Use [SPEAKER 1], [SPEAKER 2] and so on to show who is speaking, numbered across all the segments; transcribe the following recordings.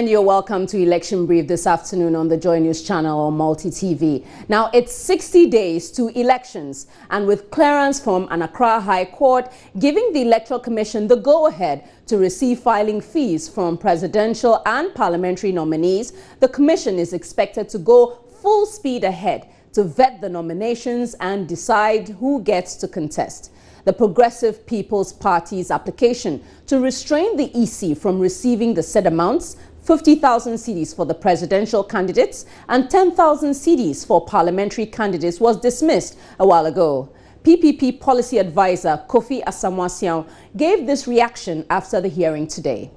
[SPEAKER 1] And you're welcome to Election Brief this afternoon on the Joy News channel on Multi TV. Now, it's 60 days to elections, and with clearance from an Accra High Court giving the Electoral Commission the go-ahead to receive filing fees from presidential and parliamentary nominees, the Commission is expected to go full speed ahead to vet the nominations and decide who gets to contest. The Progressive People's Party's application to restrain the EC from receiving the said amounts, 50,000 cedis for the presidential candidates and 10,000 cedis for parliamentary candidates, was dismissed a while ago. PPP policy advisor Kofi Asamoah gave this reaction after the hearing today.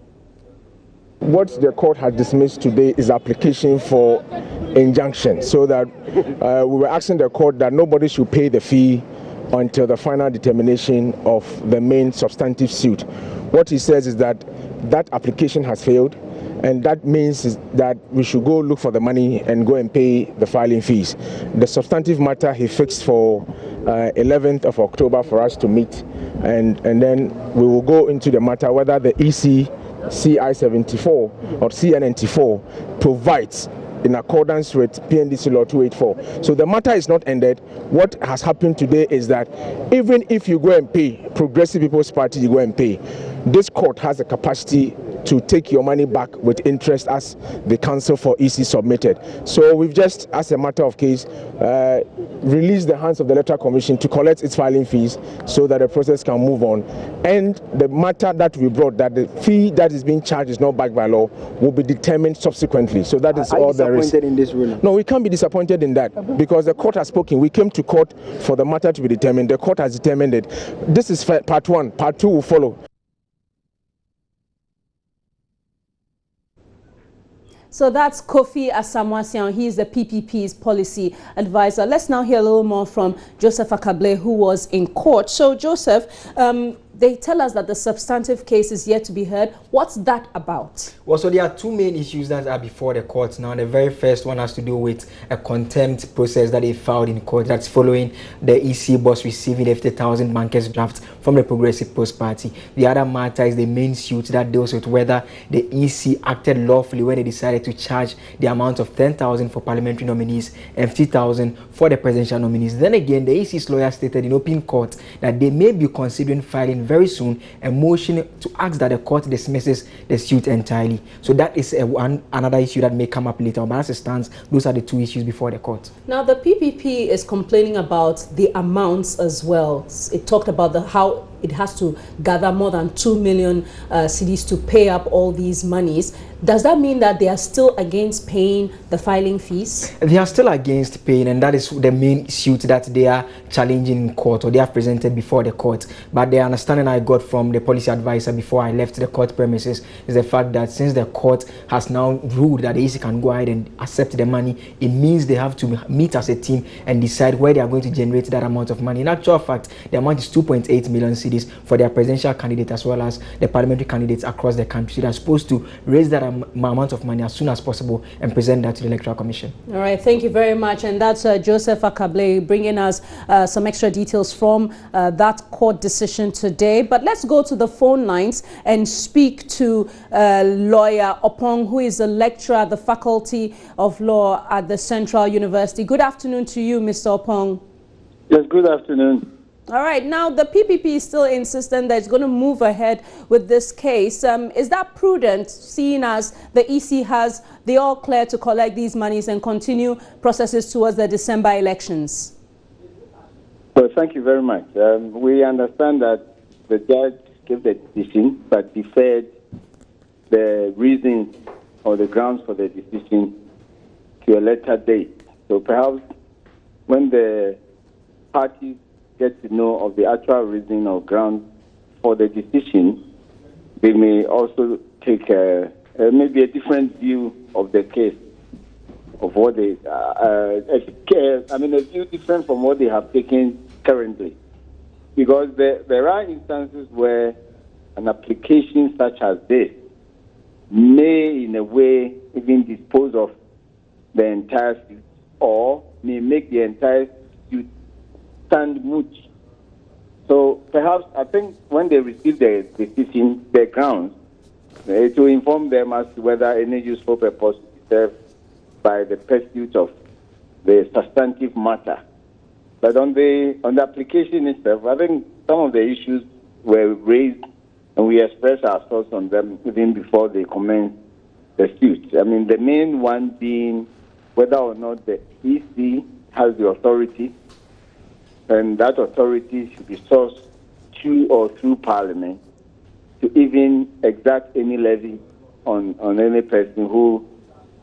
[SPEAKER 2] What the court has dismissed today is application for injunction, so that we were asking the court that nobody should pay the fee until the final determination of the main substantive suit. What he says is that that application has failed, and that means is that we should go look for the money and go and pay the filing fees. The substantive matter he fixed for 11th of October for us to meet, and then we will go into the matter whether the EC CI 74 or CNNT4 provides in accordance with PNDC Law 284. So the matter is not ended. What has happened today is that even if you go and pay, Progressive People's Party, you go and pay, this court has the capacity to take your money back with interest as the counsel for EC submitted. So we've just, as a matter of case, released the hands of the Electoral Commission to collect its filing fees so that the process can move on. And the matter that we brought, that the fee that is being charged is not backed by law, will be determined subsequently. So that is all there is.
[SPEAKER 3] In this ruling?
[SPEAKER 2] No, we can't be disappointed in that because the court has spoken. We came to court for the matter to be determined. The court has determined it. This is part one. Part two will follow.
[SPEAKER 1] So that's Kofi Asamoah. He is the PPP's policy advisor. Let's now hear a little more from Joseph Akable, who was in court. So, Joseph, they tell us that the substantive case is yet to be heard. What's that about?
[SPEAKER 3] Well, so there are two main issues that are before the court now. The very first one has to do with a contempt process that they filed in court. That's following the EC boss receiving 50,000 bankers draft from the Progressive People's Party. The other matter is the main suit that deals with whether the EC acted lawfully when they decided to charge the amount of 10,000 for parliamentary nominees and 50,000 for the presidential nominees. Then again, the EC's lawyer stated in open court that they may be considering filing very soon a motion to ask that the court dismisses the suit entirely. So that is another issue that may come up later. But as it stands, those are the two issues before the court.
[SPEAKER 1] Now, the PPP is complaining about the amounts as well. It talked about how it has to gather more than 2 million cedis to pay up all these monies. Does that mean that they are still against paying the filing fees?
[SPEAKER 3] They are still against paying, and that is the main suit that they are challenging in court, or they have presented before the court. But the understanding I got from the policy advisor before I left the court premises is the fact that since the court has now ruled that the EC can go ahead and accept the money, it means they have to meet as a team and decide where they are going to generate that amount of money. In actual fact, the amount is 2.8 million cedis for their presidential candidate as well as the parliamentary candidates across the country. So they are supposed to raise that amount of money as soon as possible and present that to the Electoral Commission.
[SPEAKER 1] All right, thank you very much. And that's Joseph Akable bringing us some extra details from that court decision today. But let's go to the phone lines and speak to lawyer Opong, who is a lecturer at the Faculty of Law at the Central University. Good afternoon to you, Mr. Opong.
[SPEAKER 4] Yes, good afternoon.
[SPEAKER 1] All right, now the PPP is still insistent that it's going to move ahead with this case. Is that prudent, seeing as the EC has the all clear to collect these monies and continue processes towards the December elections?
[SPEAKER 4] Well, thank you very much. We understand that the judge gave the decision but deferred the reasons or the grounds for the decision to a later date. So perhaps when the parties get to know of the actual reason or ground for the decision, they may also take maybe a different view of the case, of what they, a view different from what they have taken currently. Because there are instances where an application such as this may, in a way, even dispose of the entire suit, or may make the entire suit stand moot. So perhaps I think when they receive the decision, the grounds, to inform them as to whether any useful purpose is served by the pursuit of the substantive matter. But on the application itself, I think some of the issues were raised and we expressed our thoughts on them even before they commenced the suit. I mean, the main one being whether or not the EC has the authority, and that authority should be sourced to or through Parliament to even exact any levy on any person who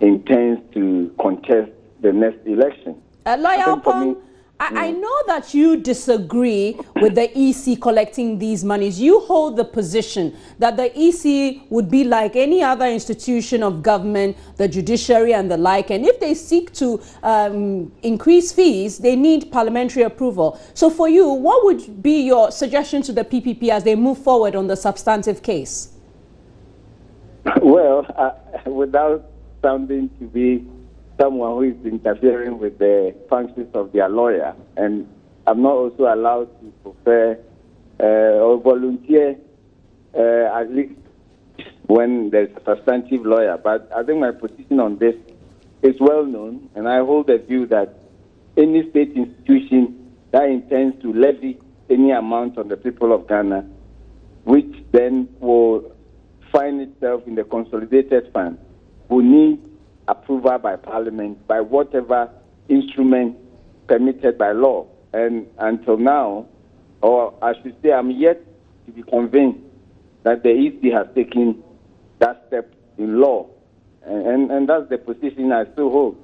[SPEAKER 4] intends to contest the next election.
[SPEAKER 1] Lawyer Pong, I know that you disagree with the EC collecting these monies. You hold the position that the EC would be like any other institution of government, the judiciary and the like, and if they seek to increase fees, they need parliamentary approval. So for you, what would be your suggestion to the PPP as they move forward on the substantive case?
[SPEAKER 4] Well, without sounding to be someone who is interfering with the functions of their lawyer, and I'm not also allowed to prefer or volunteer at least when there's a substantive lawyer. But I think my position on this is well known, and I hold the view that any state institution that intends to levy any amount on the people of Ghana, which then will find itself in the consolidated fund, will need approval by Parliament, by whatever instrument permitted by law. And until now, or I should say, I'm yet to be convinced that the EC has taken that step in law. And that's the position I still hold.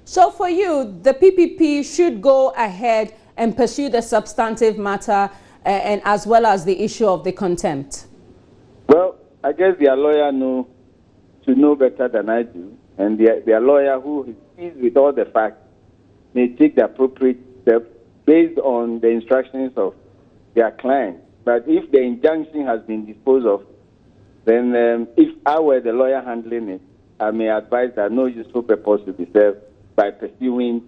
[SPEAKER 1] So for you, the PPP should go ahead and pursue the substantive matter and as well as the issue of the contempt?
[SPEAKER 4] Well, I guess their lawyer should know better than I do. And their lawyer, who is seized with all the facts, may take the appropriate steps based on the instructions of their client. But if the injunction has been disposed of, then if I were the lawyer handling it, I may advise that no useful purpose will be served by pursuing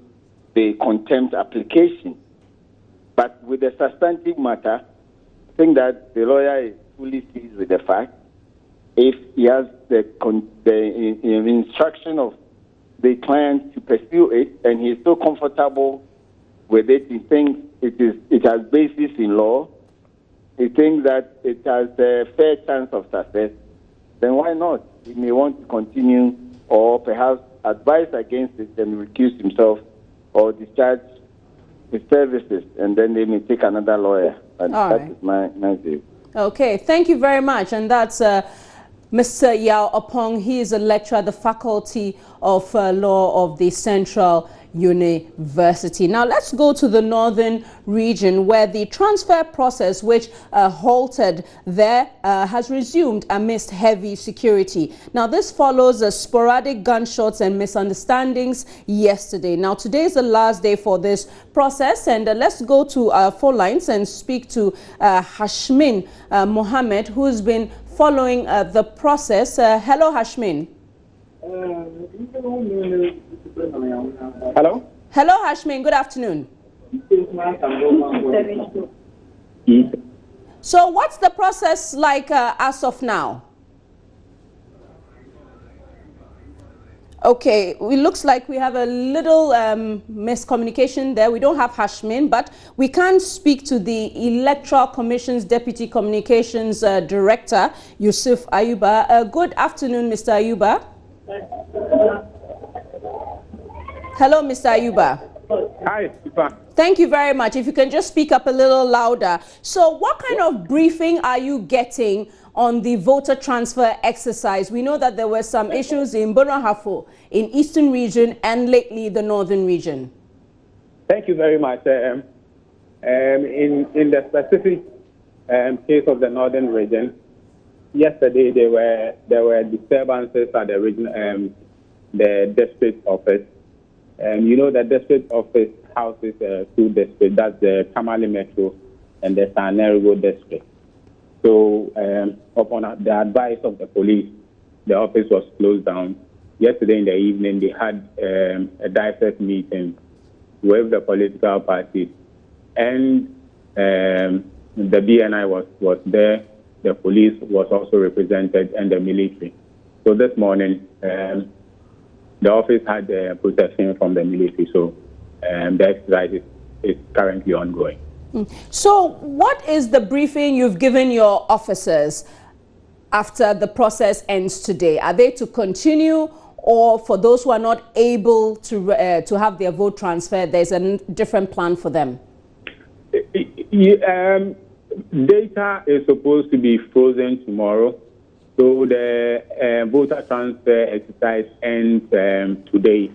[SPEAKER 4] the contempt application. But with the substantive matter, I think that the lawyer is fully seized with the fact. If he has the instruction of the client to pursue it, and he is so comfortable with it, he thinks it has basis in law, he thinks that it has a fair chance of success, then why not? He may want to continue or perhaps advise against it and recuse himself or discharge his services, and then they may take another lawyer. And that is my view. Okay,
[SPEAKER 1] thank you very much. And that's Mr. Yao Opong. He is a lecturer at the Faculty of Law of the Central University. Now let's go to the northern region, where the transfer process, which halted there, has resumed amidst heavy security. Now this follows sporadic gunshots and misunderstandings yesterday. Now today is the last day for this process, and let's go to our phone lines and speak to Hashmin Mohammed, who has been following the process. Hello, Hashmin.
[SPEAKER 5] Hello?
[SPEAKER 1] Hello, Hashmin. Good afternoon. So what's the process like as of now? Okay, it looks like we have a little miscommunication there. We don't have Hashmin, but we can speak to the Electoral Commission's Deputy Communications Director, Yusuf Ayuba. Good afternoon, Mr. Ayuba. Hello, Mr. Ayuba.
[SPEAKER 5] Hi, Ifa.
[SPEAKER 1] Thank you very much. If you can just speak up a little louder. So what kind of briefing are you getting on the voter transfer exercise? We know that there were some issues in Bono-Hafo, in Eastern region, and lately the Northern region.
[SPEAKER 5] Thank you very much. In the specific case of the Northern region, yesterday there were disturbances at the region, the district office. You know, the district office houses two districts, that's the Tamale Metro and the Sanerigo district. So upon the advice of the police, the office was closed down. Yesterday in the evening, they had a diverse meeting with the political parties, and the BNI was there the police was also represented, and the military. So this morning, the office had protection from the military, so the exercise is currently ongoing.
[SPEAKER 1] So what is the briefing you've given your officers after the process ends today? Are they to continue, or for those who are not able to have their vote transferred, there's a different plan for them?
[SPEAKER 5] Data is supposed to be frozen tomorrow, so the voter transfer exercise ends today.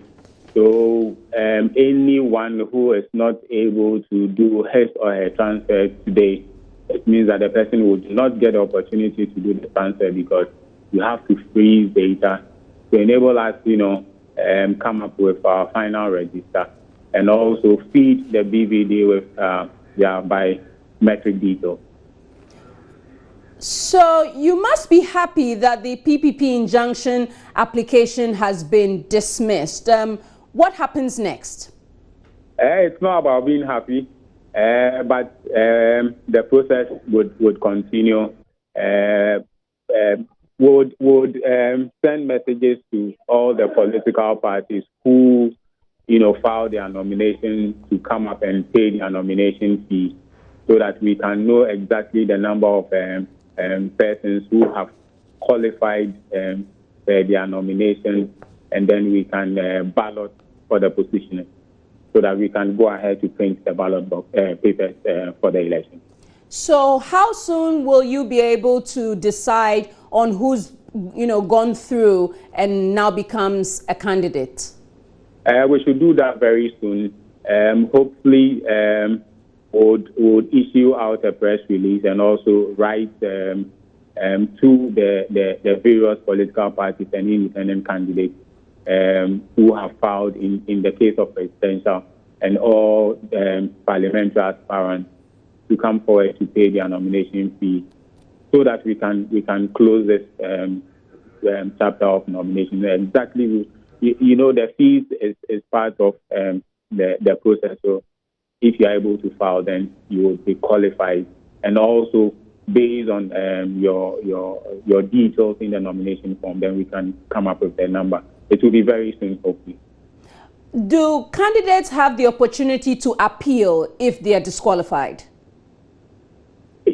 [SPEAKER 5] So anyone who is not able to do his or her transfer today, it means that the person would not get the opportunity to do the transfer, because you have to freeze data to enable us, come up with our final register, and also feed the BVD with their biometric details.
[SPEAKER 1] So you must be happy that the PPP injunction application has been dismissed. What happens next?
[SPEAKER 5] It's not about being happy, but the process would continue. Would send messages to all the political parties who, filed their nomination to come up and pay their nomination fees, so that we can know exactly the number of persons who have qualified for their nomination, and then we can ballot for the position, so that we can go ahead to print the ballot box, papers for the election.
[SPEAKER 1] So how soon will you be able to decide on who's gone through and now becomes a candidate?
[SPEAKER 5] We should do that very soon. Hopefully, would issue out a press release and also write to the various political parties and independent candidates who have filed in the case of presidential and all parliamentary aspirants to come forward to pay their nomination fee, so that we can close this chapter of nomination. Exactly, the fees is part of the process. So if you are able to file, then you will be qualified, and also based on your details in the nomination form, then we can come up with a number. It will be very soon, hopefully.
[SPEAKER 1] Do candidates have the opportunity to appeal if they are disqualified?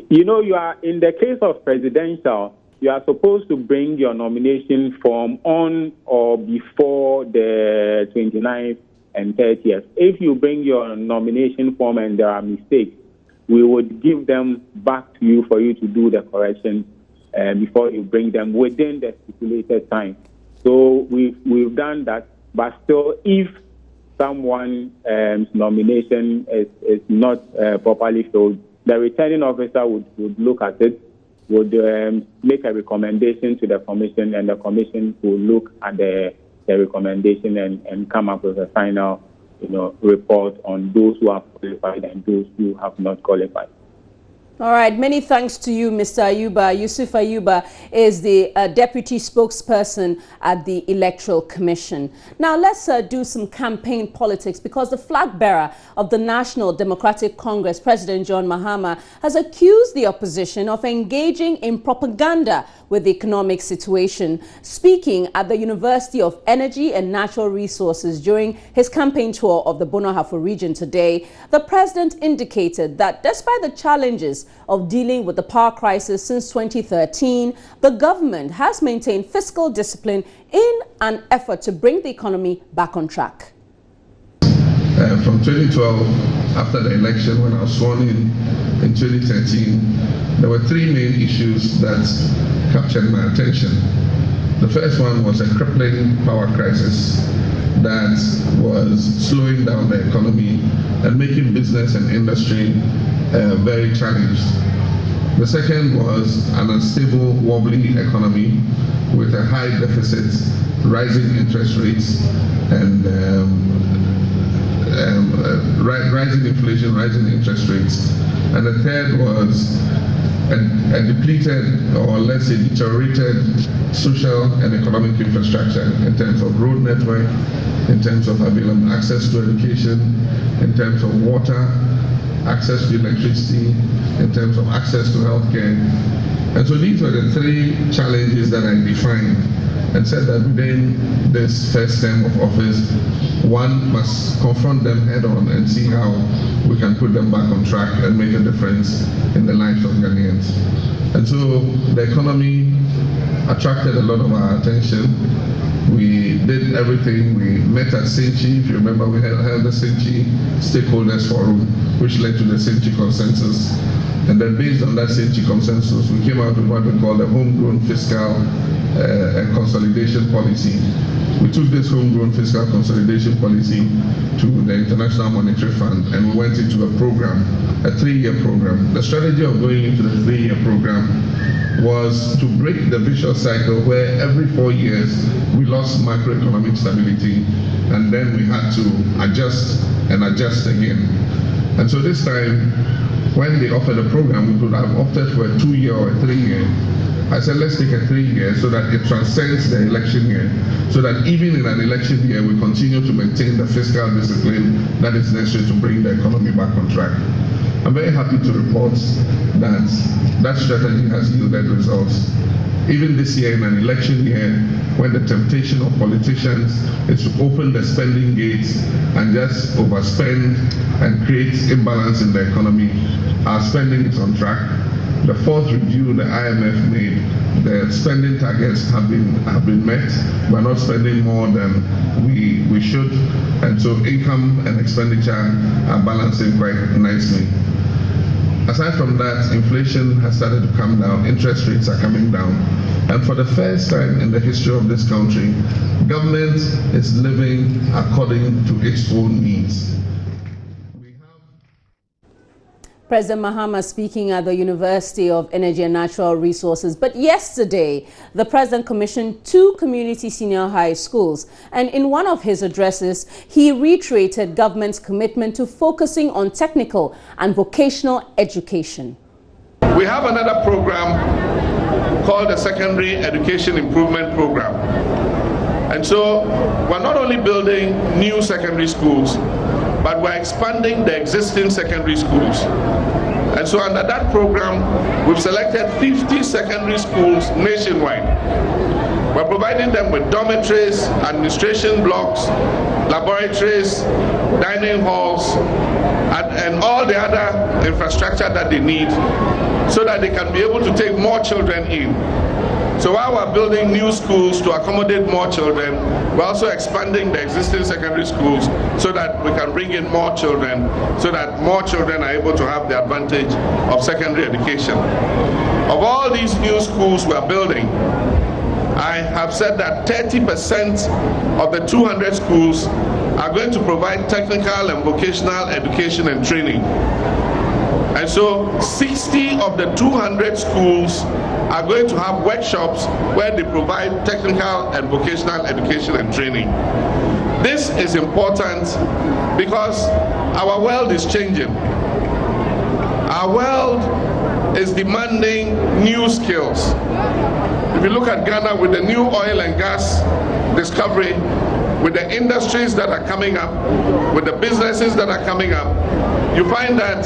[SPEAKER 5] You are, in the case of presidential, you are supposed to bring your nomination form on or before the 29th and 30th. If you bring your nomination form and there are mistakes, we would give them back to you for you to do the correction before you bring them within the stipulated time. So we've done that, but still, if someone's nomination is not properly filled, the returning officer would look at it, would make a recommendation to the commission, and the commission will look at the recommendation and come up with a final, report on those who have qualified and those who have not qualified.
[SPEAKER 1] All right, many thanks to you, Mr. Ayuba. Yusuf Ayuba is the deputy spokesperson at the Electoral Commission. Now, let's do some campaign politics, because the flag bearer of the National Democratic Congress, President John Mahama, has accused the opposition of engaging in propaganda with the economic situation. Speaking at the University of Energy and Natural Resources during his campaign tour of the Bono Ahafo region today, the president indicated that despite the challenges of dealing with the power crisis since 2013, the government has maintained fiscal discipline in an effort to bring the economy back on track.
[SPEAKER 6] From 2012, after the election, when I was sworn in 2013, there were three main issues that captured my attention. The first one was a crippling power crisis that was slowing down the economy and making business and industry very challenged. The second was an unstable, wobbly economy with a high deficit, rising interest rates, and rising inflation, rising interest rates. And the third was a depleted, or let's say deteriorated, social and economic infrastructure in terms of road network, in terms of available access to education, in terms of water, access to electricity, in terms of access to healthcare. And so these were the three challenges that I defined and said that within this first term of office, one must confront them head on and see how we can put them back on track and make a difference in the lives of Ghanaians. And so the economy attracted a lot of our attention. We did everything. We met at Senchi. If you remember, we held the Senchi Stakeholders Forum, which led to the Senchi Consensus. And then based on that Senchi Consensus, we came out with what we call the Homegrown Fiscal and Consolidation Policy. We took this Homegrown Fiscal Consolidation Policy to the International Monetary Fund, and we went into a program, a 3-year program. The strategy of going into the 3-year program was to break the vicious cycle where every 4 years we lost macroeconomic stability, and then we had to adjust and adjust again. And so this time, when they offered a program, we could have opted for a 2-year or a 3-year. I said, let's take a 3-year so that it transcends the election year, so that even in an election year, we continue to maintain the fiscal discipline that is necessary to bring the economy back on track. I'm very happy to report that that strategy has yielded results. Even this year, in an election year, when the temptation of politicians is to open the spending gates and just overspend and create imbalance in the economy, our spending is on track. The fourth review the IMF made, the spending targets have been met. We're not spending more than we should, and so income and expenditure are balancing quite nicely. Aside from that, inflation has started to come down, interest rates are coming down, and for the first time in the history of this country, government is living according to its own needs.
[SPEAKER 1] President Mahama speaking at the University of Energy and Natural Resources. But yesterday, the President commissioned 2 community senior high schools. And in one of his addresses, he reiterated government's commitment to focusing on technical and vocational education.
[SPEAKER 6] We have another program called the Secondary Education Improvement Program. And so we're not only building new secondary schools, but we're expanding the existing secondary schools. And so under that program, we've selected 50 secondary schools nationwide. We're providing them with dormitories, administration blocks, laboratories, dining halls, and all the other infrastructure that they need so that they can be able to take more children in. So while we're building new schools to accommodate more children, we're also expanding the existing secondary schools so that we can bring in more children, so that more children are able to have the advantage of secondary education. Of all these new schools we're building, I have said that 30% of the 200 schools are going to provide technical and vocational education and training. And so 60 of the 200 schools are going to have workshops where they provide technical and vocational education and training. This is important because our world is changing. Our world is demanding new skills. If you look at Ghana with the new oil and gas discovery, with the industries that are coming up, with the businesses that are coming up, you find that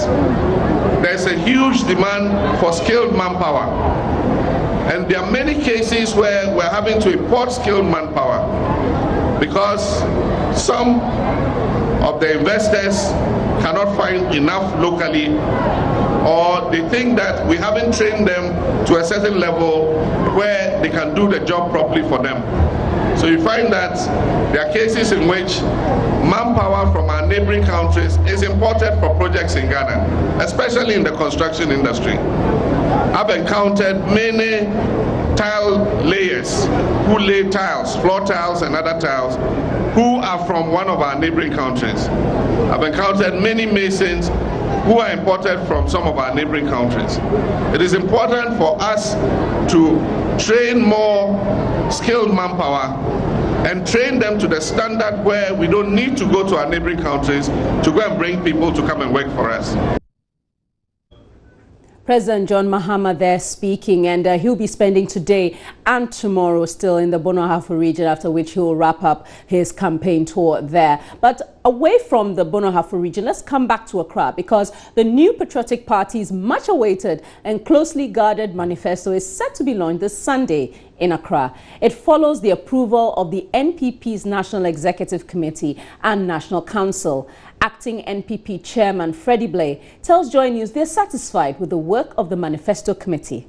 [SPEAKER 6] there's a huge demand for skilled manpower. And there are many cases where we're having to import skilled manpower because some of the investors cannot find enough locally, or they think that we haven't trained them to a certain level where they can do the job properly for them. So you find that there are cases in which manpower from our neighboring countries is imported for projects in Ghana, especially in the construction industry. I've encountered many tile layers who lay tiles, floor tiles and other tiles, who are from one of our neighboring countries. I've encountered many masons who are imported from some of our neighboring countries. It is important for us to train more skilled manpower and train them to the standard where we don't need to go to our neighboring countries to go and bring people to come and work for us.
[SPEAKER 1] President John Mahama there speaking, and he'll be spending today and tomorrow still in the Bono Ahafo region, after which he will wrap up his campaign tour there. But away from the Bono Hafo region, let's come back to Accra, because the new Patriotic Party's much awaited and closely guarded manifesto is set to be launched this Sunday in Accra. It follows the approval of the NPP's National Executive Committee and National Council. Acting NPP Chairman Freddie Blay tells Joy News they're satisfied with the work of the manifesto committee.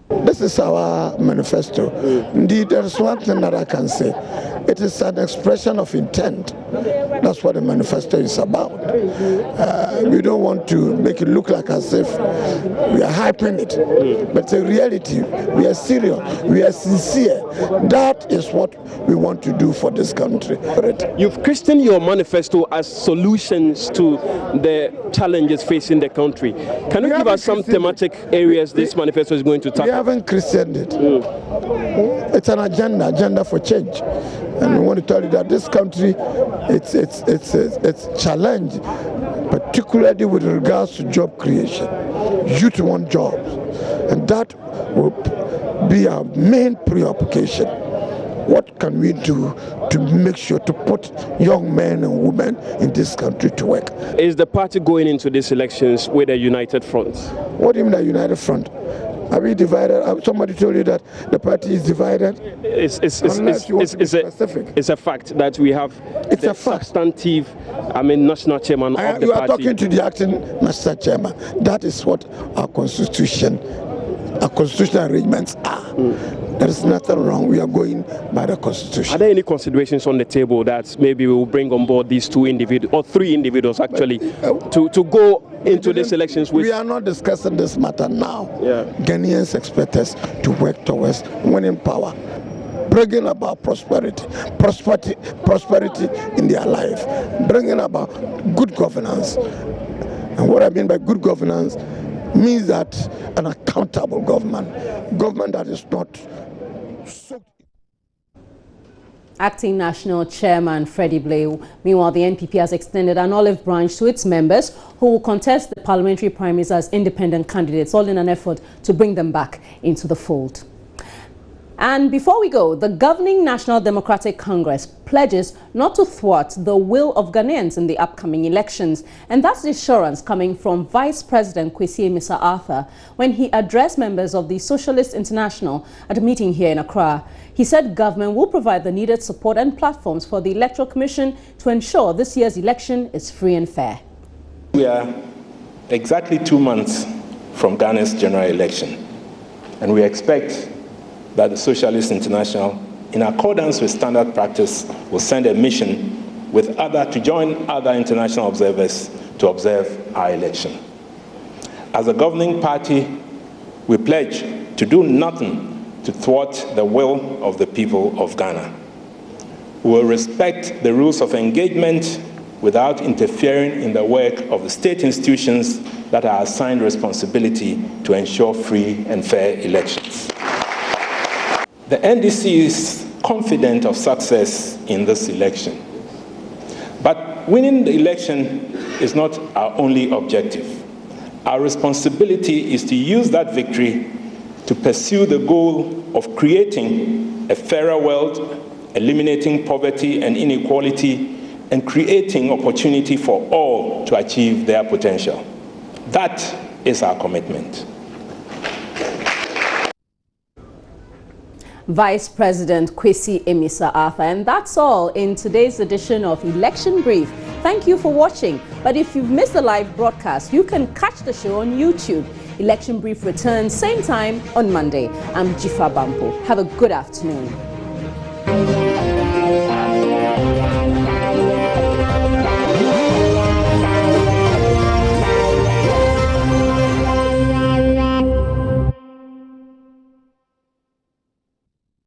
[SPEAKER 7] This is our manifesto. Indeed, there is one thing that I can say. It is an expression of intent. That's what the manifesto is about. We don't want to make it look like as if we are hyping it. But in reality, we are serious, we are sincere. That is what we want to do for this country.
[SPEAKER 8] You've christened your manifesto as solutions to the challenges facing the country. Can you give us some thematic areas this manifesto is going to tackle?
[SPEAKER 7] We haven't christened it. It's an agenda for change. And we want to tell you that this country, it's challenged, particularly with regards to job creation. Youth want jobs, and that will be our main preoccupation. What can we do to make sure to put young men and women in this country to work?
[SPEAKER 8] Is the party going into these elections with a united front?
[SPEAKER 7] What do you mean a united front? Are we divided? Somebody told you that the party is divided?
[SPEAKER 8] It's a fact that we have a substantive, national chairman of the party.
[SPEAKER 7] You are talking to the acting national chairman. That is what our constitutional arrangements are. There is nothing wrong. We are going by the constitution.
[SPEAKER 8] Are there any considerations on the table that maybe we will bring on board these two individuals, or three individuals actually, to go into these elections with?
[SPEAKER 7] We are not discussing this matter now. Ghanaians expect us to work towards winning power, bringing about prosperity in their life, bringing about good governance. And what I mean by good governance means that an accountable government that is not so.
[SPEAKER 1] Acting National Chairman Freddie Blay. Meanwhile, the NPP has extended an olive branch to its members who will contest the parliamentary primaries as independent candidates, all in an effort to bring them back into the fold. And before we go, the governing National Democratic Congress pledges not to thwart the will of Ghanaians in the upcoming elections. And that's the assurance coming from Vice President Kwesi Amisa-Arthur when he addressed members of the Socialist International at a meeting here in Accra. He said government will provide the needed support and platforms for the Electoral Commission to ensure this year's election is free and fair.
[SPEAKER 9] We are exactly 2 months from Ghana's general election, and we expect that the Socialist International, in accordance with standard practice, will send a mission to join other international observers to observe our election. As a governing party, we pledge to do nothing to thwart the will of the people of Ghana. We will respect the rules of engagement without interfering in the work of the state institutions that are assigned responsibility to ensure free and fair elections. The NDC is confident of success in this election. But winning the election is not our only objective. Our responsibility is to use that victory to pursue the goal of creating a fairer world, eliminating poverty and inequality, and creating opportunity for all to achieve their potential. That is our commitment.
[SPEAKER 1] Vice President Kwesi Amisa-Arthur. And that's all in today's edition of Election Brief. Thank you for watching. But if you've missed the live broadcast, you can catch the show on YouTube. Election Brief returns same time on Monday. I'm Jifa Bampo. Have a good afternoon.